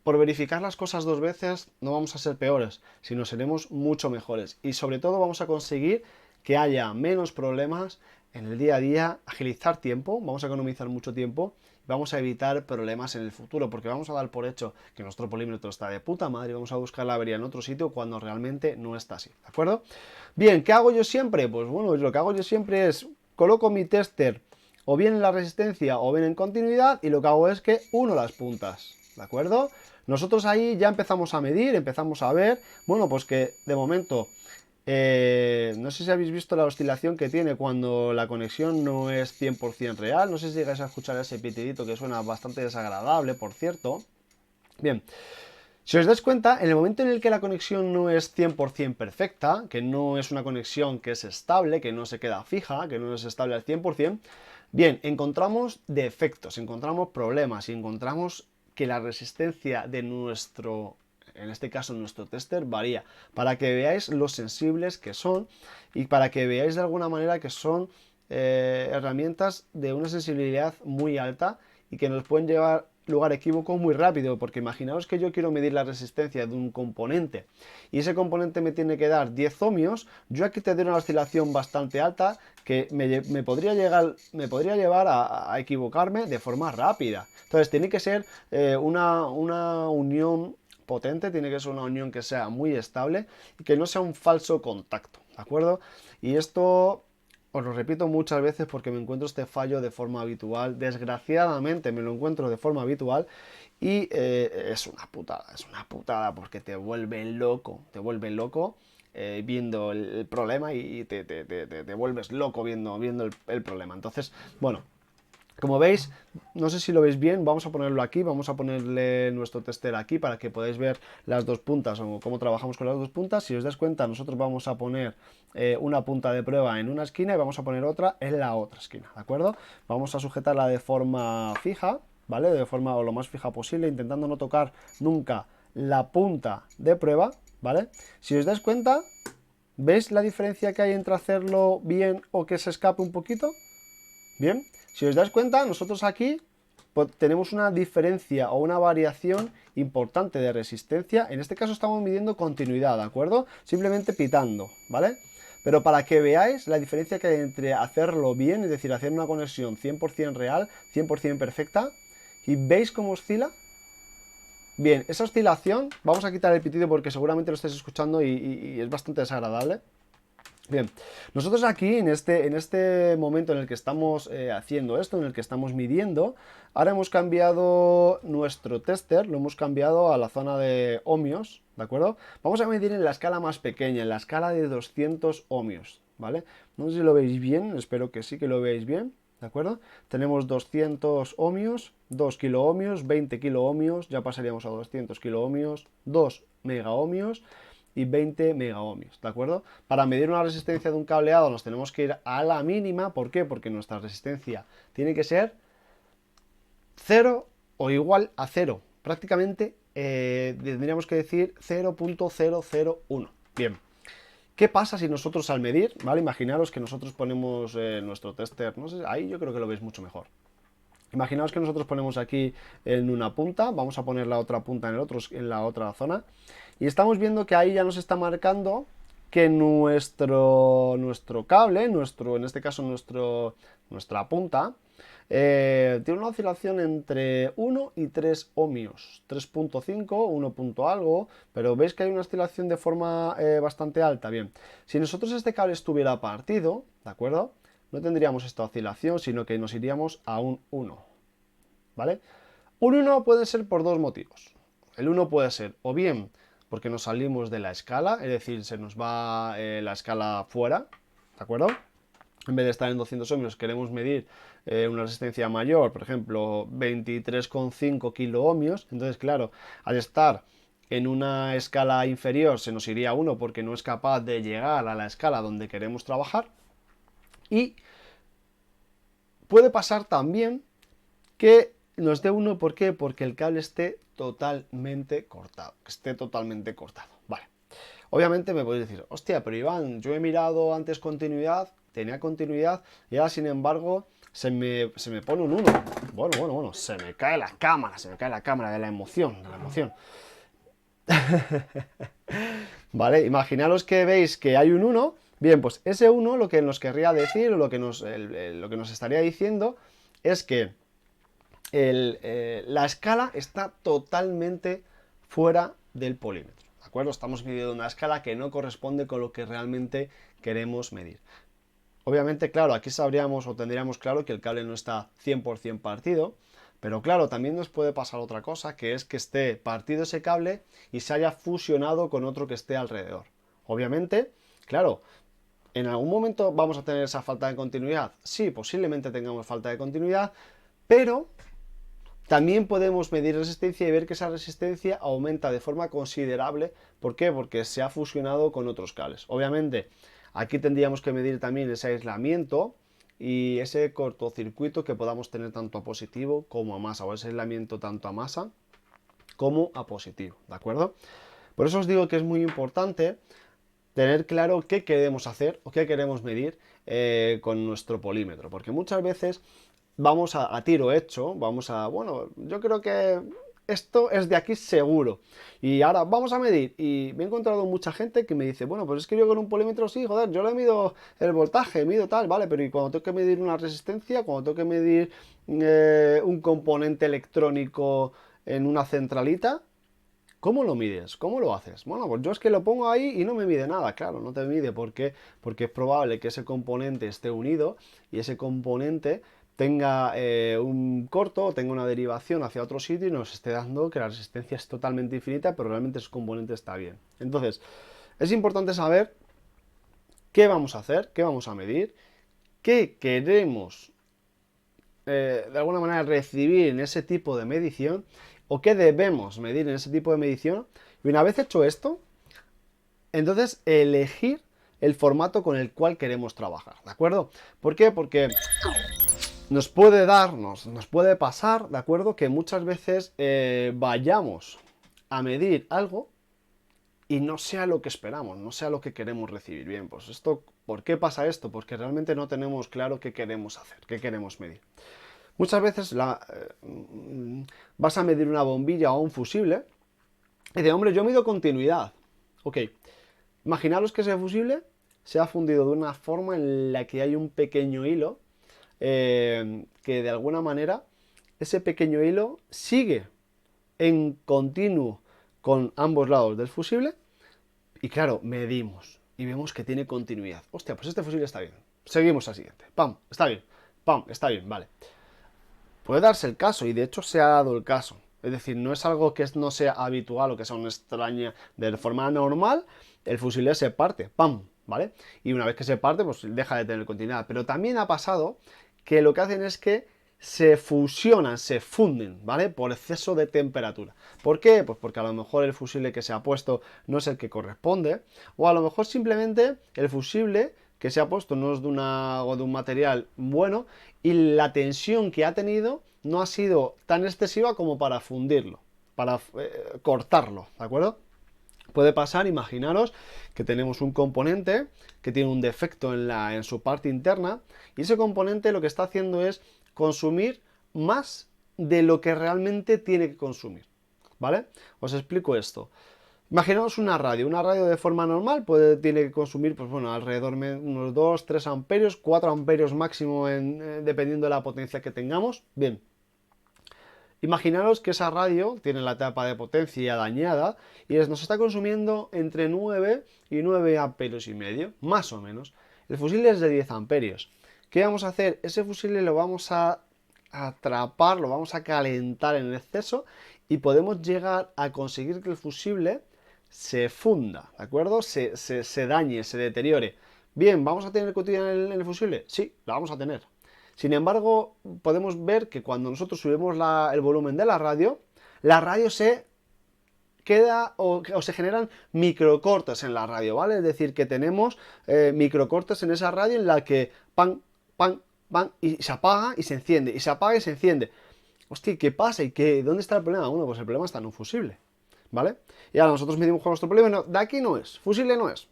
Por verificar las cosas dos veces no vamos a ser peores, sino seremos mucho mejores. Y sobre todo vamos a conseguir que haya menos problemas en el día a día, agilizar tiempo, vamos a economizar mucho tiempo, y vamos a evitar problemas en el futuro, porque vamos a dar por hecho que nuestro polímetro está de puta madre y vamos a buscar la avería en otro sitio cuando realmente no está así, ¿de acuerdo? Bien, ¿qué hago yo siempre? Pues bueno, lo que hago yo siempre es coloco mi tester o bien en la resistencia o bien en continuidad y lo que hago es que uno las puntas, ¿de acuerdo? Nosotros ahí ya empezamos a medir, empezamos a ver, bueno, pues que de momento, no sé si habéis visto la oscilación que tiene cuando la conexión no es 100% real, no sé si llegáis a escuchar ese pitidito que suena bastante desagradable, por cierto. Bien, si os dais cuenta, en el momento en el que la conexión no es 100% perfecta, que no es una conexión que es estable, que no se queda fija, que no es estable al 100%, bien, encontramos defectos, encontramos problemas y encontramos que la resistencia de nuestro, en este caso nuestro tester, varía, para que veáis lo sensibles que son y para que veáis de alguna manera que son herramientas de una sensibilidad muy alta y que nos pueden llevar lugar a equívocos muy rápido, porque imaginaos que yo quiero medir la resistencia de un componente y ese componente me tiene que dar 10 ohmios, yo aquí tendré una oscilación bastante alta que me podría llevar a equivocarme de forma rápida. Entonces tiene que ser una unión potente, tiene que ser una unión que sea muy estable y que no sea un falso contacto, ¿de acuerdo? Y esto os lo repito muchas veces porque me encuentro este fallo de forma habitual. Desgraciadamente me lo encuentro de forma habitual y es una putada porque te vuelve loco viendo el problema y te vuelves loco viendo el problema. Entonces, bueno, como veis, no sé si lo veis bien, vamos a ponerlo aquí, vamos a ponerle nuestro tester aquí para que podáis ver las dos puntas o cómo trabajamos con las dos puntas. Si os das cuenta, nosotros vamos a poner una punta de prueba en una esquina y vamos a poner otra en la otra esquina, ¿de acuerdo? Vamos a sujetarla de forma fija, ¿vale? De forma o lo más fija posible, intentando no tocar nunca la punta de prueba, ¿vale? Si os das cuenta, ¿veis la diferencia que hay entre hacerlo bien o que se escape un poquito? Bien, si os dais cuenta, nosotros aquí tenemos una diferencia o una variación importante de resistencia. En este caso estamos midiendo continuidad, ¿de acuerdo? Simplemente pitando, ¿vale? Pero para que veáis la diferencia que hay entre hacerlo bien, es decir, hacer una conexión 100% real, 100% perfecta, y veis cómo oscila. Bien, esa oscilación, vamos a quitar el pitido porque seguramente lo estáis escuchando y es bastante desagradable. Bien, nosotros aquí en este momento en el que estamos haciendo esto, en el que estamos midiendo, ahora hemos cambiado nuestro tester, lo hemos cambiado a la zona de ohmios, ¿de acuerdo? Vamos a medir en la escala más pequeña, en la escala de 200 ohmios, ¿vale? No sé si lo veis bien, espero que sí que lo veáis bien, ¿de acuerdo? Tenemos 200 ohmios, 2 kiloohmios, 20 kiloohmios, ya pasaríamos a 200 kiloohmios, 2 megaohmios y 20 megaohmios, ¿de acuerdo? Para medir una resistencia de un cableado nos tenemos que ir a la mínima, ¿por qué? Porque nuestra resistencia tiene que ser 0 o igual a 0, prácticamente tendríamos que decir 0.001. Bien, ¿qué pasa si nosotros al medir, ¿vale? Imaginaros que nosotros ponemos nuestro tester, no sé, ahí yo creo que lo veis mucho mejor. Imaginaos que nosotros ponemos aquí en una punta, vamos a poner la otra punta en la otra zona, y estamos viendo que ahí ya nos está marcando que nuestro cable, en este caso nuestra punta, tiene una oscilación entre 1 y 3 ohmios, 3.5, 1 punto algo, pero veis que hay una oscilación de forma bastante alta. Bien, si nosotros este cable estuviera partido, ¿de acuerdo? No tendríamos esta oscilación, sino que nos iríamos a un 1, ¿vale? Un 1 puede ser por dos motivos. El 1 puede ser o bien porque nos salimos de la escala, es decir, se nos va la escala fuera, ¿de acuerdo? En vez de estar en 200 ohmios, queremos medir una resistencia mayor, por ejemplo, 23,5 kilo ohmios. Entonces, claro, al estar en una escala inferior se nos iría 1 porque no es capaz de llegar a la escala donde queremos trabajar. Y puede pasar también que nos dé 1, ¿por qué? Porque el cable esté totalmente cortado. Vale. Obviamente me podéis decir, hostia, pero Iván, yo he mirado antes continuidad, tenía continuidad, y ahora sin embargo se me pone un 1. Bueno, se me cae la cámara de la emoción, ¿Vale? Imaginaros que veis que hay un 1, bien, pues ese 1 lo que nos querría decir, o lo que nos estaría diciendo, es que la escala está totalmente fuera del polímetro, ¿de acuerdo? Estamos midiendo una escala que no corresponde con lo que realmente queremos medir. Obviamente, claro, aquí sabríamos o tendríamos claro que el cable no está 100% partido, pero claro, también nos puede pasar otra cosa, que es que esté partido ese cable y se haya fusionado con otro que esté alrededor. Obviamente, claro, ¿en algún momento vamos a tener esa falta de continuidad? Sí, posiblemente tengamos falta de continuidad, pero también podemos medir resistencia y ver que esa resistencia aumenta de forma considerable. ¿Por qué? Porque se ha fusionado con otros cables. Obviamente, aquí tendríamos que medir también ese aislamiento y ese cortocircuito que podamos tener tanto a positivo como a masa, o ese aislamiento tanto a masa como a positivo, ¿de acuerdo? Por eso os digo que es muy importante tener claro qué queremos hacer o qué queremos medir con nuestro polímetro, porque muchas veces vamos a tiro hecho, bueno, yo creo que esto es de aquí seguro, y ahora vamos a medir, y me he encontrado mucha gente que me dice, bueno, pues es que yo con un polímetro sí, joder, yo le mido el voltaje, mido tal, vale, pero y cuando tengo que medir una resistencia, cuando tengo que medir un componente electrónico en una centralita, ¿cómo lo mides? ¿Cómo lo haces? Bueno, pues yo es que lo pongo ahí y no me mide nada, claro, no te mide. ¿Por qué? Porque es probable que ese componente esté unido y ese componente tenga un corto o tenga una derivación hacia otro sitio y nos esté dando que la resistencia es totalmente infinita, pero realmente ese componente está bien. Entonces, es importante saber qué vamos a hacer, qué vamos a medir, qué queremos de alguna manera recibir en ese tipo de medición o qué debemos medir en ese tipo de medición. Y una vez hecho esto, entonces elegir el formato con el cual queremos trabajar, ¿de acuerdo? ¿Por qué? Porque nos puede pasar, ¿de acuerdo? Que muchas veces vayamos a medir algo y no sea lo que esperamos, no sea lo que queremos recibir. Bien, pues esto, ¿por qué pasa esto? Porque realmente no tenemos claro qué queremos hacer, qué queremos medir. Muchas veces vas a medir una bombilla o un fusible y dices, hombre, yo mido continuidad. Ok, imaginaros que ese fusible se ha fundido de una forma en la que hay un pequeño hilo que de alguna manera ese pequeño hilo sigue en continuo con ambos lados del fusible y claro, medimos y vemos que tiene continuidad. Hostia, pues este fusible está bien. Seguimos al siguiente. Pam, está bien. Pam, está bien, vale. Puede darse el caso, y de hecho se ha dado el caso. Es decir, no es algo que no sea habitual o que sea una extraña. De forma normal, el fusible se parte, ¡pam! ¿Vale? Y una vez que se parte, pues deja de tener continuidad. Pero también ha pasado que lo que hacen es que se fusionan, se funden, ¿vale? Por exceso de temperatura. ¿Por qué? Pues porque a lo mejor el fusible que se ha puesto no es el que corresponde, o a lo mejor simplemente el fusible que se ha puesto no es de un material bueno y la tensión que ha tenido no ha sido tan excesiva como para fundirlo, para cortarlo, ¿de acuerdo? Puede pasar, imaginaros que tenemos un componente que tiene un defecto en su parte interna y ese componente lo que está haciendo es consumir más de lo que realmente tiene que consumir, ¿vale? Os explico esto. Imaginaos una radio de forma normal tiene que consumir, pues bueno, alrededor de unos 2-3 amperios, 4 amperios máximo dependiendo de la potencia que tengamos. Bien, imaginaros que esa radio tiene la tapa de potencia dañada y nos está consumiendo entre 9 y 9 amperios y medio, más o menos. El fusible es de 10 amperios. ¿Qué vamos a hacer? Ese fusible lo vamos a atrapar, lo vamos a calentar en exceso y podemos llegar a conseguir que el fusible se funda, ¿de acuerdo? Se dañe, se deteriore. Bien, ¿vamos a tener cotidiana en el fusible? Sí, la vamos a tener. Sin embargo, podemos ver que cuando nosotros subimos el volumen de la radio se queda o se generan microcortes en la radio, ¿vale? Es decir, que tenemos microcortes en esa radio en la que pan, pan, pan, y se apaga y se enciende, y se apaga y se enciende. Hostia, ¿qué pasa? ¿Dónde está el problema? Bueno, pues el problema está en un fusible, ¿vale? Y ahora nosotros medimos con nuestro problema, no, de aquí no es, fusible no es.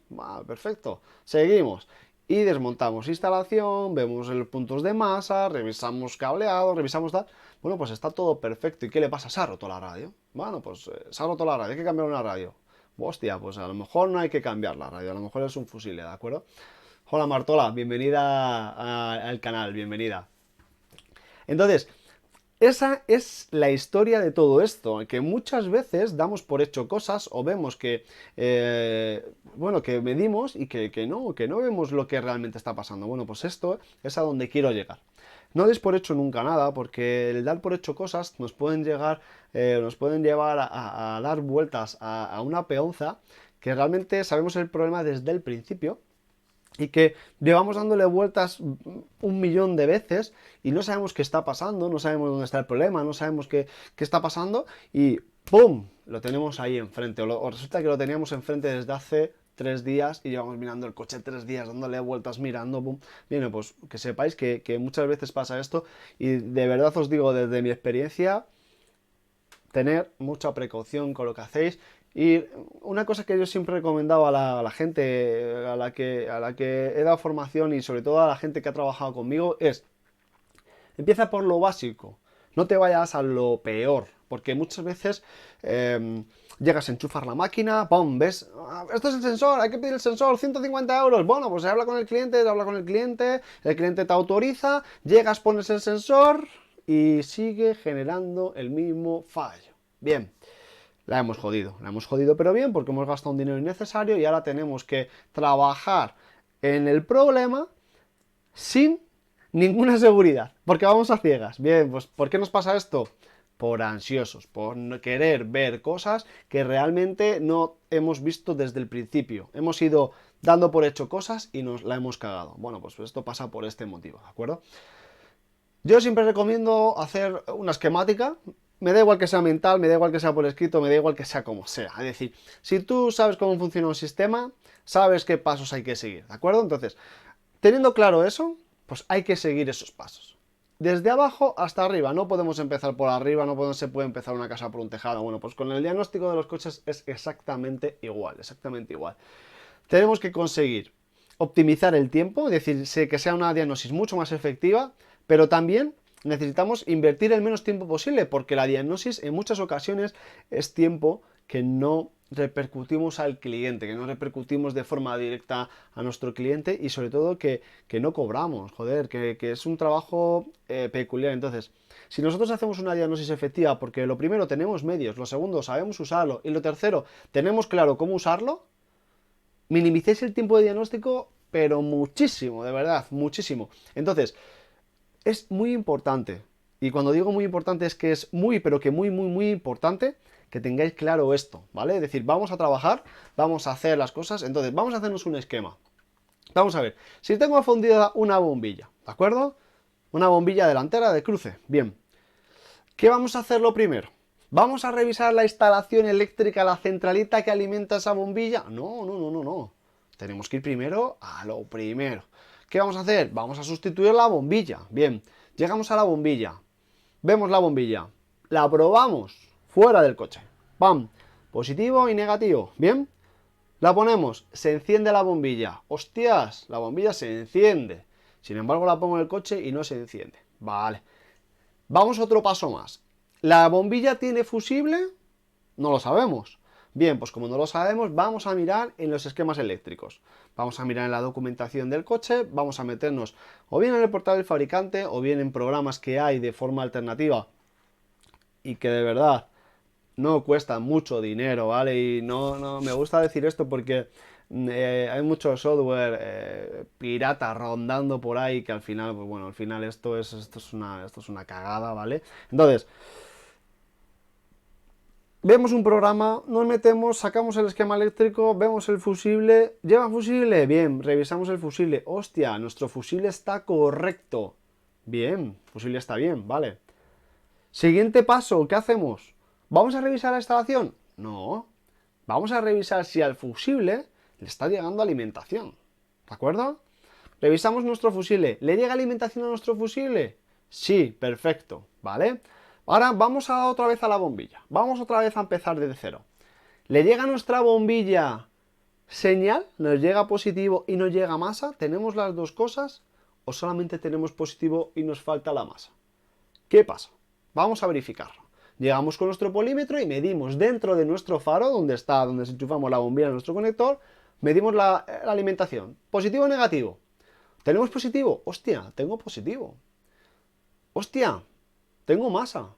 Perfecto, seguimos. Y desmontamos instalación, vemos los puntos de masa, revisamos cableado, revisamos tal. Bueno, pues está todo perfecto. ¿Y qué le pasa? Se ha roto la radio. Bueno, pues se ha roto la radio, hay que cambiar una radio. Hostia, pues a lo mejor no hay que cambiar la radio, a lo mejor es un fusible, ¿de acuerdo? Hola Martola, bienvenida al canal, bienvenida. Entonces, esa es la historia de todo esto, que muchas veces damos por hecho cosas o vemos que, bueno, que medimos y que no vemos lo que realmente está pasando. Bueno, pues esto es a donde quiero llegar. No des por hecho nunca nada, porque el dar por hecho cosas nos pueden llevar a dar vueltas a una peonza que realmente sabemos el problema desde el principio y que llevamos dándole vueltas 1.000.000 de veces y no sabemos qué está pasando, no sabemos dónde está el problema, no sabemos qué está pasando y ¡pum! Lo tenemos ahí enfrente. O resulta que lo teníamos enfrente desde hace 3 días y llevamos mirando el coche 3 días, dándole vueltas, mirando, ¡pum! Bien, pues que sepáis que muchas veces pasa esto y de verdad os digo desde mi experiencia, tener mucha precaución con lo que hacéis. Y una cosa que yo siempre he recomendado a la gente a la que he dado formación y sobre todo a la gente que ha trabajado conmigo es: empieza por lo básico, no te vayas a lo peor, porque muchas veces llegas a enchufar la máquina, ¡pum! ¿Ves? Esto es el sensor, hay que pedir el sensor, 150 euros. Bueno, pues se habla con el cliente, el cliente te autoriza, llegas, pones el sensor y sigue generando el mismo fallo. Bien. La hemos jodido pero bien, porque hemos gastado un dinero innecesario y ahora tenemos que trabajar en el problema sin ninguna seguridad, porque vamos a ciegas. Bien, pues ¿por qué nos pasa esto? Por ansiosos, por no querer ver cosas que realmente no hemos visto desde el principio. Hemos ido dando por hecho cosas y nos la hemos cagado. Bueno, pues esto pasa por este motivo, ¿de acuerdo? Yo siempre recomiendo hacer una esquemática. Me da igual que sea mental, me da igual que sea por escrito, me da igual que sea como sea. Es decir, si tú sabes cómo funciona un sistema, sabes qué pasos hay que seguir, ¿de acuerdo? Entonces, teniendo claro eso, pues hay que seguir esos pasos. Desde abajo hasta arriba, no podemos empezar por arriba, se puede empezar una casa por un tejado. Bueno, pues con el diagnóstico de los coches es exactamente igual, exactamente igual. Tenemos que conseguir optimizar el tiempo, es decir, que sea una diagnosis mucho más efectiva, pero también necesitamos invertir el menos tiempo posible, porque la diagnosis en muchas ocasiones es tiempo que no repercutimos al cliente, que no repercutimos de forma directa a nuestro cliente y sobre todo que no cobramos, joder, que es un trabajo peculiar. Entonces, si nosotros hacemos una diagnosis efectiva, porque lo primero tenemos medios, lo segundo sabemos usarlo y lo tercero tenemos claro cómo usarlo, minimicéis el tiempo de diagnóstico, pero muchísimo, de verdad, muchísimo. Entonces, es muy importante, y cuando digo muy importante es que es muy, pero que muy, muy, muy importante que tengáis claro esto, ¿vale? Es decir, vamos a trabajar, vamos a hacer las cosas, entonces vamos a hacernos un esquema. Vamos a ver, si tengo fundida una bombilla, ¿de acuerdo? Una bombilla delantera de cruce, bien. ¿Qué vamos a hacer lo primero? ¿Vamos a revisar la instalación eléctrica, la centralita que alimenta esa bombilla? No, no, no, no, no. Tenemos que ir primero a lo primero. ¿Qué vamos a hacer? Vamos a sustituir la bombilla. Bien, llegamos a la bombilla. Vemos la bombilla. La probamos fuera del coche. ¡Pam! Positivo y negativo. Bien. La ponemos. Se enciende la bombilla. ¡Hostias! La bombilla se enciende. Sin embargo, la pongo en el coche y no se enciende. Vale. Vamos otro paso más. ¿La bombilla tiene fusible? No lo sabemos. Bien, pues como no lo sabemos, vamos a mirar en los esquemas eléctricos. Vamos a mirar en la documentación del coche, vamos a meternos o bien en el portal del fabricante o bien en programas que hay de forma alternativa y que de verdad no cuesta mucho dinero, ¿vale? Y no me gusta decir esto porque hay mucho software pirata rondando por ahí que al final, pues bueno, al final esto es una cagada, ¿vale? Entonces, vemos un programa, nos metemos, sacamos el esquema eléctrico, vemos el fusible. ¿Lleva fusible? Bien, revisamos el fusible. Hostia, nuestro fusible está correcto. Bien, fusible está bien, vale. Siguiente paso, ¿qué hacemos? ¿Vamos a revisar la instalación? No. Vamos a revisar si al fusible le está llegando alimentación. ¿De acuerdo? Revisamos nuestro fusible. ¿Le llega alimentación a nuestro fusible? Sí, perfecto, ¿vale? Ahora vamos otra vez a la bombilla. Vamos otra vez a empezar desde cero. ¿Le llega a nuestra bombilla señal? ¿Nos llega positivo y nos llega masa? ¿Tenemos las dos cosas? ¿O solamente tenemos positivo y nos falta la masa? ¿Qué pasa? Vamos a verificarlo. Llegamos con nuestro polímetro y medimos dentro de nuestro faro, donde enchufamos la bombilla en nuestro conector, medimos la alimentación. ¿Positivo o negativo? ¿Tenemos positivo? Hostia, tengo positivo. Hostia, tengo masa.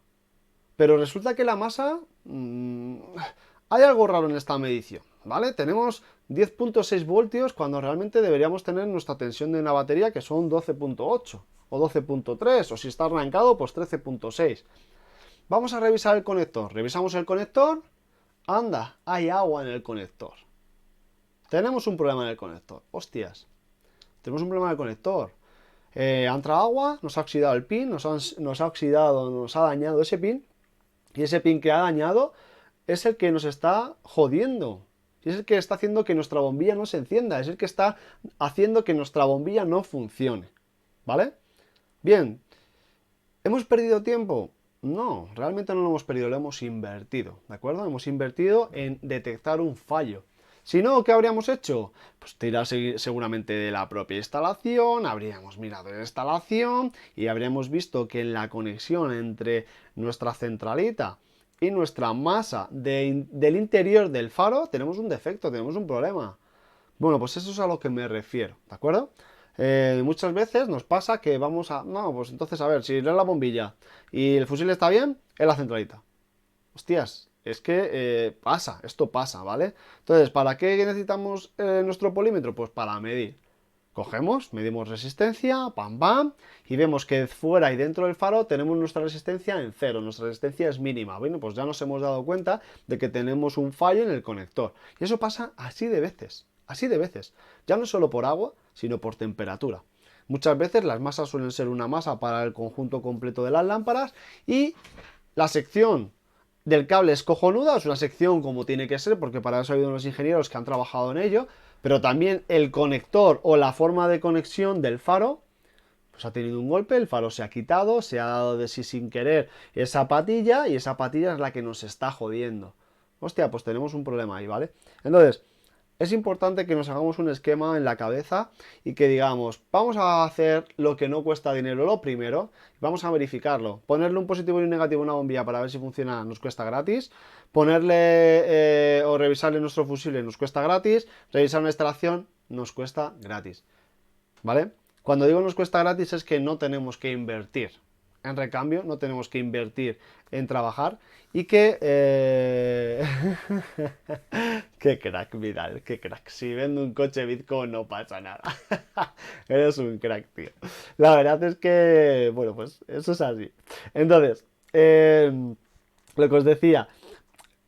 Pero resulta que la masa... hay algo raro en esta medición, ¿vale? Tenemos 10.6 voltios cuando realmente deberíamos tener nuestra tensión de una batería que son 12.8 o 12.3 o si está arrancado pues 13.6. Vamos a revisar el conector. Revisamos el conector. Anda, hay agua en el conector. Tenemos un problema en el conector. Hostias. Tenemos un problema en el conector. Ha entrado agua, nos ha oxidado el pin, nos ha dañado ese pin. Y ese pin que ha dañado es el que nos está jodiendo. Y es el que está haciendo que nuestra bombilla no se encienda. Es el que está haciendo que nuestra bombilla no funcione. ¿Vale? Bien. ¿Hemos perdido tiempo? No, realmente no lo hemos perdido, lo hemos invertido, ¿de acuerdo? Hemos invertido en detectar un fallo. Si no, ¿qué habríamos hecho? Pues tirar seguramente de la propia instalación, habríamos mirado la instalación y habríamos visto que en la conexión entre nuestra centralita y nuestra masa del interior del faro tenemos un defecto, tenemos un problema. Bueno, pues eso es a lo que me refiero, ¿de acuerdo? Muchas veces nos pasa que vamos a... No, pues entonces a ver, si es la bombilla y el fusible está bien, es la centralita. Hostias, es que esto pasa, ¿vale? Entonces, ¿para qué necesitamos nuestro polímetro? Pues para medir. Cogemos, medimos resistencia, pam, pam, y vemos que fuera y dentro del faro tenemos nuestra resistencia en cero, nuestra resistencia es mínima. Bueno, pues ya nos hemos dado cuenta de que tenemos un fallo en el conector. Y eso pasa así de veces. Así de veces, ya no solo por agua, sino por temperatura. Muchas veces las masas suelen ser una masa para el conjunto completo de las lámparas y la sección del cable es cojonuda, es una sección como tiene que ser, porque para eso ha habido unos ingenieros que han trabajado en ello, pero también el conector o la forma de conexión del faro, pues ha tenido un golpe, el faro se ha quitado, se ha dado de sí sin querer esa patilla y esa patilla es la que nos está jodiendo. Hostia, pues tenemos un problema ahí, ¿vale? Entonces, es importante que nos hagamos un esquema en la cabeza y que digamos, vamos a hacer lo que no cuesta dinero lo primero, vamos a verificarlo. Ponerle un positivo y un negativo a una bombilla para ver si funciona nos cuesta gratis. Ponerle o revisarle nuestro fusible nos cuesta gratis. Revisar una instalación nos cuesta gratis. ¿Vale? Cuando digo nos cuesta gratis es que no tenemos que invertir en recambio, no tenemos que invertir en trabajar y que... qué crack, Vidal, qué crack. Si vendo un coche Bitcoin no pasa nada. Eres un crack, tío. La verdad es que, bueno, pues eso es así. Entonces, lo que os decía,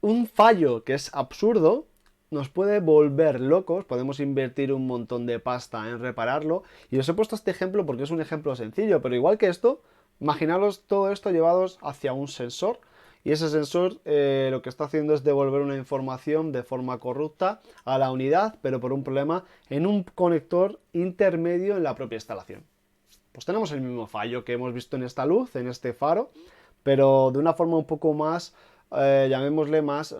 un fallo que es absurdo nos puede volver locos, podemos invertir un montón de pasta en repararlo. Y os he puesto este ejemplo porque es un ejemplo sencillo, pero igual que esto, imaginaros todo esto llevados hacia un sensor y ese sensor lo que está haciendo es devolver una información de forma corrupta a la unidad, pero por un problema en un conector intermedio en la propia instalación. Pues tenemos el mismo fallo que hemos visto en esta luz, en este faro, pero de una forma un poco más, llamémosle más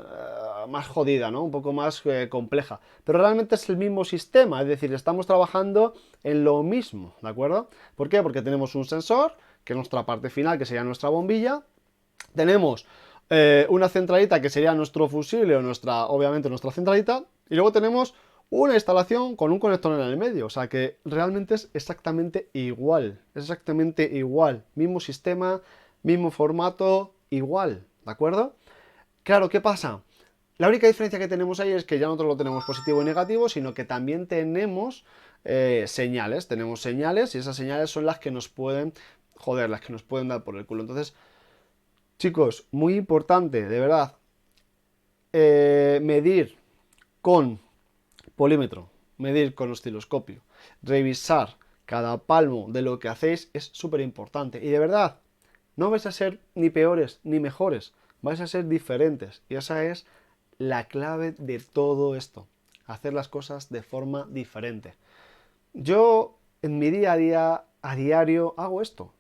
jodida, ¿no? Un poco más compleja. Pero realmente es el mismo sistema, es decir, estamos trabajando en lo mismo, ¿de acuerdo? ¿Por qué? Porque tenemos un sensor que es nuestra parte final, que sería nuestra bombilla. Tenemos una centralita que sería nuestro fusible o obviamente nuestra centralita. Y luego tenemos una instalación con un conector en el medio. O sea que realmente es exactamente igual. Es exactamente igual. Mismo sistema, mismo formato, igual. ¿De acuerdo? Claro, ¿qué pasa? La única diferencia que tenemos ahí es que ya nosotros lo tenemos positivo y negativo, sino que también tenemos señales. Tenemos señales y esas señales son las que nos pueden, joder, las que nos pueden dar por el culo. Entonces, chicos, muy importante, de verdad, medir con polímetro, medir con osciloscopio, revisar cada palmo de lo que hacéis es súper importante. Y de verdad, no vais a ser ni peores ni mejores, vais a ser diferentes. Y esa es la clave de todo esto, hacer las cosas de forma diferente. Yo en mi día a día, a diario, hago esto.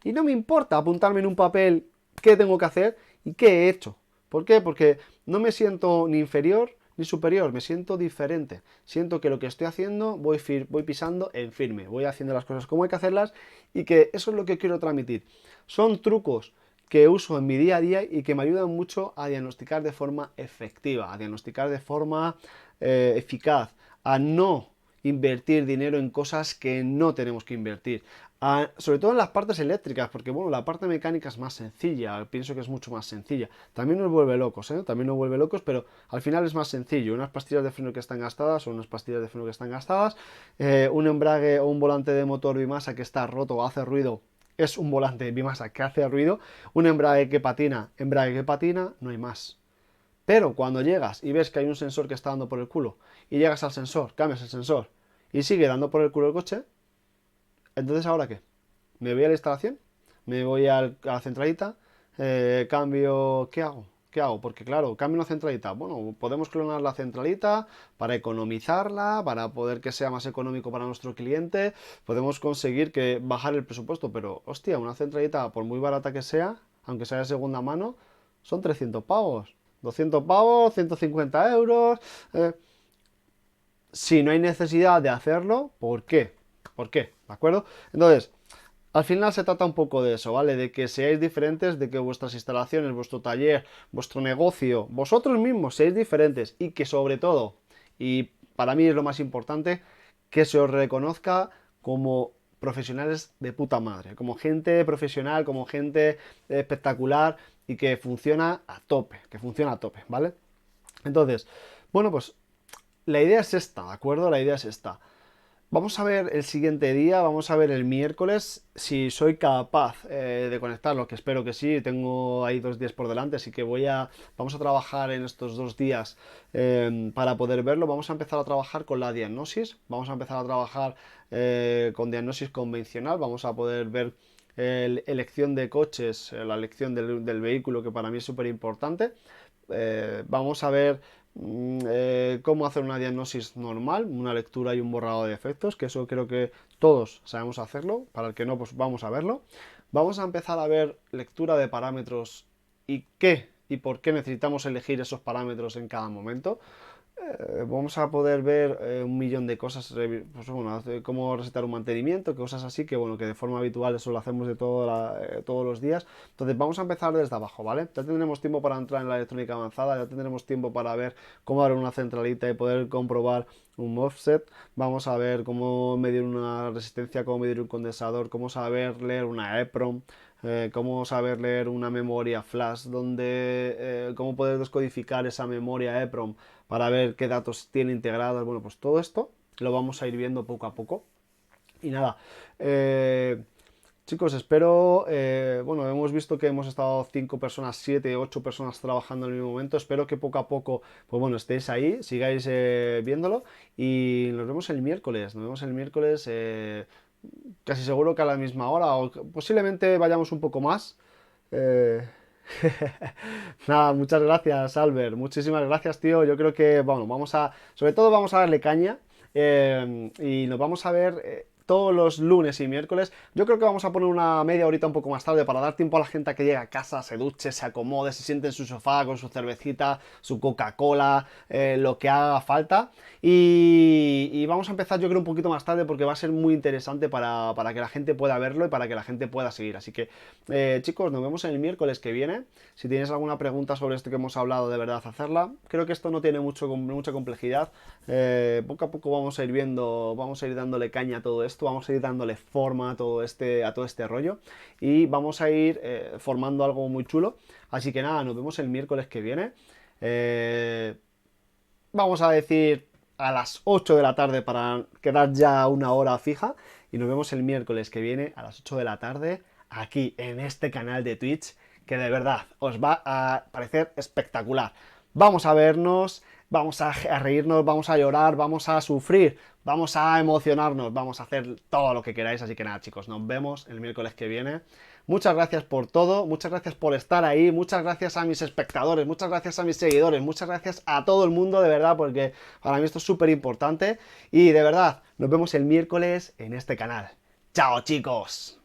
Y no me importa apuntarme en un papel qué tengo que hacer y qué he hecho. ¿Por qué? Porque no me siento ni inferior ni superior, me siento diferente. Siento que lo que estoy haciendo voy pisando en firme, voy haciendo las cosas como hay que hacerlas y que eso es lo que quiero transmitir. Son trucos que uso en mi día a día y que me ayudan mucho a diagnosticar de forma efectiva, a diagnosticar de forma eficaz, a no invertir dinero en cosas que no tenemos que invertir. Sobre todo en las partes eléctricas, porque bueno, la parte mecánica es más sencilla, pienso que es mucho más sencilla. También nos vuelve locos, ¿eh? También nos vuelve locos, pero al final es más sencillo. Unas pastillas de freno que están gastadas o unas pastillas de freno que están gastadas, un embrague o un volante de motor bimasa que está roto o hace ruido, es un volante de bimasa que hace ruido, un embrague que patina, no hay más. Pero cuando llegas y ves que hay un sensor que está dando por el culo, y llegas al sensor, cambias el sensor, y sigue dando por el culo el coche, entonces ¿ahora qué? ¿Me voy a la instalación? ¿Me voy a la centralita? ¿Cambio? ¿Qué hago? ¿Qué hago? Porque claro, cambio una centralita. Bueno, podemos clonar la centralita para economizarla, para poder que sea más económico para nuestro cliente. Podemos conseguir que bajar el presupuesto, pero hostia, una centralita, por muy barata que sea, aunque sea de segunda mano, son 300 pavos. 200 pavos, 150 euros. Si no hay necesidad de hacerlo, ¿por qué? ¿Por qué? ¿De acuerdo? Entonces, al final se trata un poco de eso, ¿vale? De que seáis diferentes, de que vuestras instalaciones, vuestro taller, vuestro negocio, vosotros mismos seáis diferentes y que sobre todo, y para mí es lo más importante, que se os reconozca como profesionales de puta madre, como gente profesional, como gente espectacular y que funciona a tope, ¿vale? Entonces, bueno, pues la idea es esta, ¿de acuerdo? La idea es esta. Vamos a ver el siguiente día, vamos a ver el miércoles si soy capaz de conectarlo, que espero que sí, tengo ahí 2 días por delante, así que vamos a trabajar en estos 2 días para poder verlo. Vamos a empezar a trabajar con la diagnosis, vamos a empezar a trabajar con diagnosis convencional, vamos a poder ver elección de coches, la elección del vehículo, que para mí es súper importante. Vamos a ver cómo hacer una diagnosis normal, una lectura y un borrado de efectos, que eso creo que todos sabemos hacerlo, para el que no, pues vamos a verlo. Vamos a empezar a ver lectura de parámetros y qué y por qué necesitamos elegir esos parámetros en cada momento. Vamos a poder ver un millón de cosas, pues bueno, cómo resetar un mantenimiento, cosas así, que bueno, que de forma habitual eso lo hacemos todos los días. Entonces vamos a empezar desde abajo, ¿vale? Ya tendremos tiempo para entrar en la electrónica avanzada, ya tendremos tiempo para ver cómo dar una centralita y poder comprobar un offset. Vamos a ver cómo medir una resistencia, cómo medir un condensador, cómo saber leer una EEPROM. Cómo saber leer una memoria flash, cómo poder descodificar esa memoria EEPROM para ver qué datos tiene integrados. Bueno, pues todo esto lo vamos a ir viendo poco a poco. Y nada, chicos, espero, bueno, hemos visto que hemos estado 5 personas, 7, 8 personas trabajando en el mismo momento. Espero que poco a poco, pues bueno, estéis ahí, sigáis viéndolo y nos vemos el miércoles. Nos vemos el miércoles, casi seguro que a la misma hora o posiblemente vayamos un poco más. Eh, Nada, muchas gracias, Albert. Muchísimas gracias, tío. Yo creo que, bueno, sobre todo vamos a darle caña y nos vamos a ver todos los lunes y miércoles. Yo creo que vamos a poner una media horita un poco más tarde para dar tiempo a la gente a que llegue a casa, se duche, se acomode, se siente en su sofá con su cervecita, su Coca-Cola, lo que haga falta. Y vamos a empezar yo creo un poquito más tarde porque va a ser muy interesante para que la gente pueda verlo y para que la gente pueda seguir. Así que chicos, nos vemos el miércoles que viene. Si tienes alguna pregunta sobre esto que hemos hablado, de verdad hacerla. Creo que esto no tiene mucha complejidad. Poco a poco vamos a ir viendo, vamos a ir dándole caña a todo esto, vamos a ir dándole forma a todo este rollo y vamos a ir formando algo muy chulo. Así que nada, nos vemos el miércoles que viene. Vamos a decir a las 8 de la tarde para quedar ya una hora fija y nos vemos el miércoles que viene a las 8 de la tarde aquí en este canal de Twitch que de verdad os va a parecer espectacular. Vamos a vernos, vamos a reírnos, vamos a llorar, vamos a sufrir, vamos a emocionarnos, vamos a hacer todo lo que queráis. Así que nada, chicos, nos vemos el miércoles que viene. Muchas gracias por todo, muchas gracias por estar ahí, muchas gracias a mis espectadores, muchas gracias a mis seguidores, muchas gracias a todo el mundo, de verdad, porque para mí esto es súper importante. Y de verdad, nos vemos el miércoles en este canal. ¡Chao, chicos!